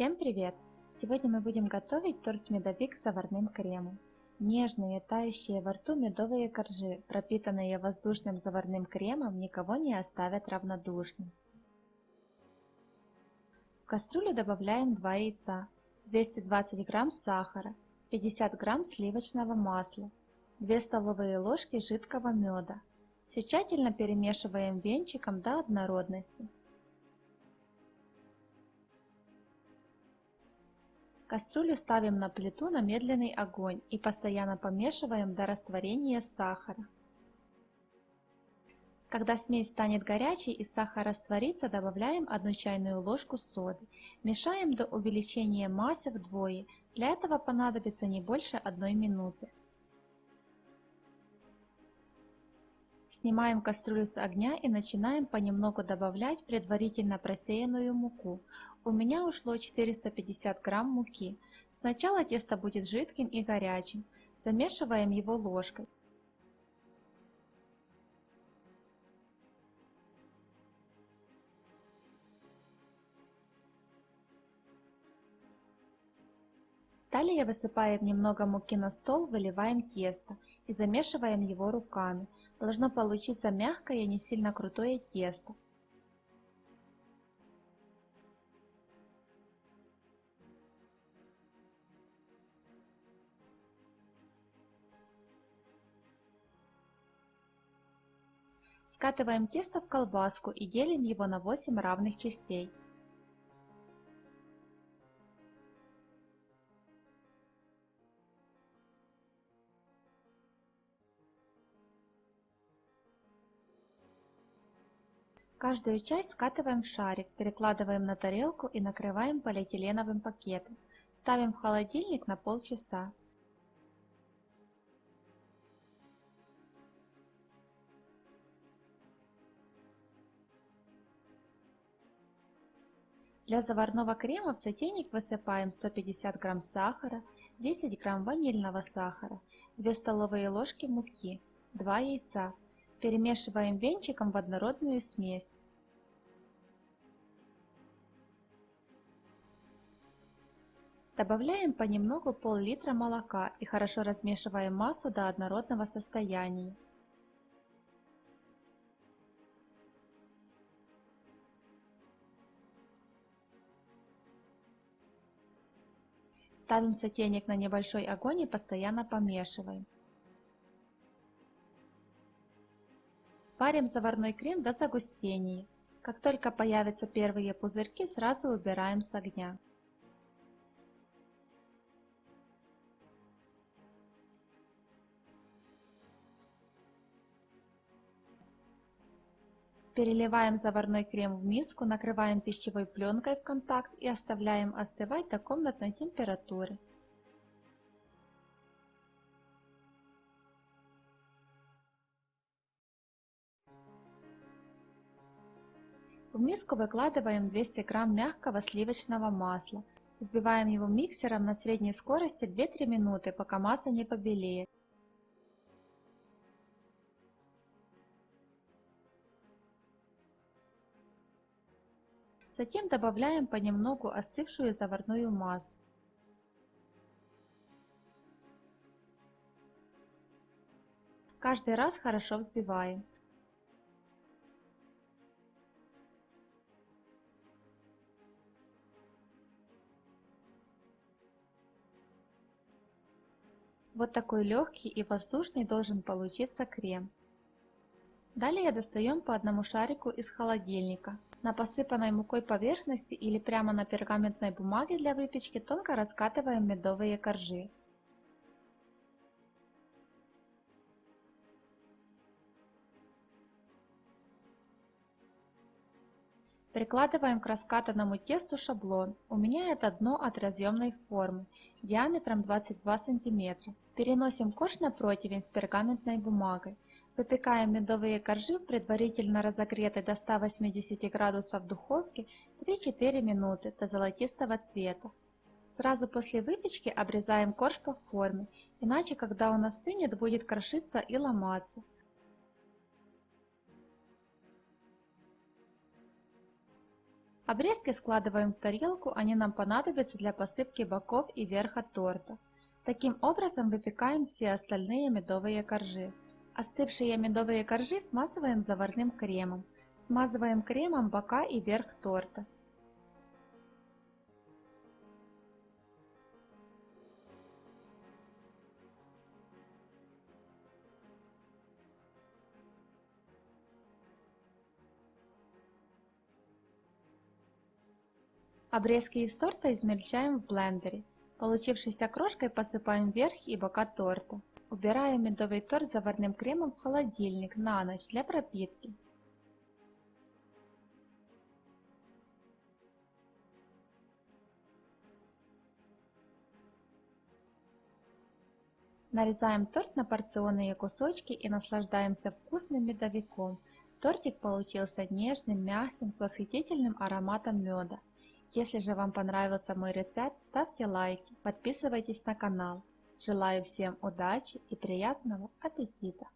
Всем привет! Сегодня мы будем готовить торт медовик с заварным кремом. Нежные, тающие во рту медовые коржи, пропитанные воздушным заварным кремом, никого не оставят равнодушным. В кастрюлю добавляем 2 яйца, 220 грамм сахара, 50 грамм сливочного масла, 2 столовые ложки жидкого меда. Все тщательно перемешиваем венчиком до однородности. Кастрюлю ставим на плиту на медленный огонь и постоянно помешиваем до растворения сахара. Когда смесь станет горячей и сахар растворится, добавляем 1 чайную ложку соды. Мешаем до увеличения массы вдвое. Для этого понадобится не больше 1 минуты. Снимаем кастрюлю с огня и начинаем понемногу добавлять предварительно просеянную муку. У меня ушло 450 грамм муки. Сначала тесто будет жидким и горячим. Замешиваем его ложкой. Далее высыпаем немного муки на стол, выливаем тесто и замешиваем его руками. Должно получиться мягкое и не сильно крутое тесто. Скатываем тесто в колбаску и делим его на 8 равных частей. Каждую часть скатываем в шарик, перекладываем на тарелку и накрываем полиэтиленовым пакетом. Ставим в холодильник на полчаса. Для заварного крема в сотейник высыпаем 150 грамм сахара, 10 грамм ванильного сахара, 2 столовые ложки муки, 2 яйца. Перемешиваем венчиком в однородную смесь. Добавляем понемногу пол-литра молока и хорошо размешиваем массу до однородного состояния. Ставим сотейник на небольшой огонь и постоянно помешиваем. Варим заварной крем до загустения. Как только появятся первые пузырьки, сразу убираем с огня. Переливаем заварной крем в миску, накрываем пищевой пленкой в контакт и оставляем остывать до комнатной температуры. В миску выкладываем 200 грамм мягкого сливочного масла. Взбиваем его миксером на средней скорости 2-3 минуты, пока масса не побелеет. Затем добавляем понемногу остывшую заварную массу. Каждый раз хорошо взбиваем. Вот такой легкий и воздушный должен получиться крем. Далее достаем по одному шарику из холодильника. На посыпанной мукой поверхности или прямо на пергаментной бумаге для выпечки тонко раскатываем медовые коржи. Прикладываем к раскатанному тесту шаблон. У меня это дно от разъемной формы диаметром 22 см. Переносим корж на противень с пергаментной бумагой. Выпекаем медовые коржи в предварительно разогретой до 180 градусов духовке 3-4 минуты до золотистого цвета. Сразу после выпечки обрезаем корж по форме, иначе когда он остынет, будет крошиться и ломаться. Обрезки складываем в тарелку, они нам понадобятся для посыпки боков и верха торта. Таким образом выпекаем все остальные медовые коржи. Остывшие медовые коржи смазываем заварным кремом. Смазываем кремом бока и верх торта. Обрезки из торта измельчаем в блендере. Получившейся крошкой посыпаем верх и бока торта. Убираем медовый торт с заварным кремом в холодильник на ночь для пропитки. Нарезаем торт на порционные кусочки и наслаждаемся вкусным медовиком. Тортик получился нежным, мягким, с восхитительным ароматом меда. Если же вам понравился мой рецепт, ставьте лайки, подписывайтесь на канал. Желаю всем удачи и приятного аппетита!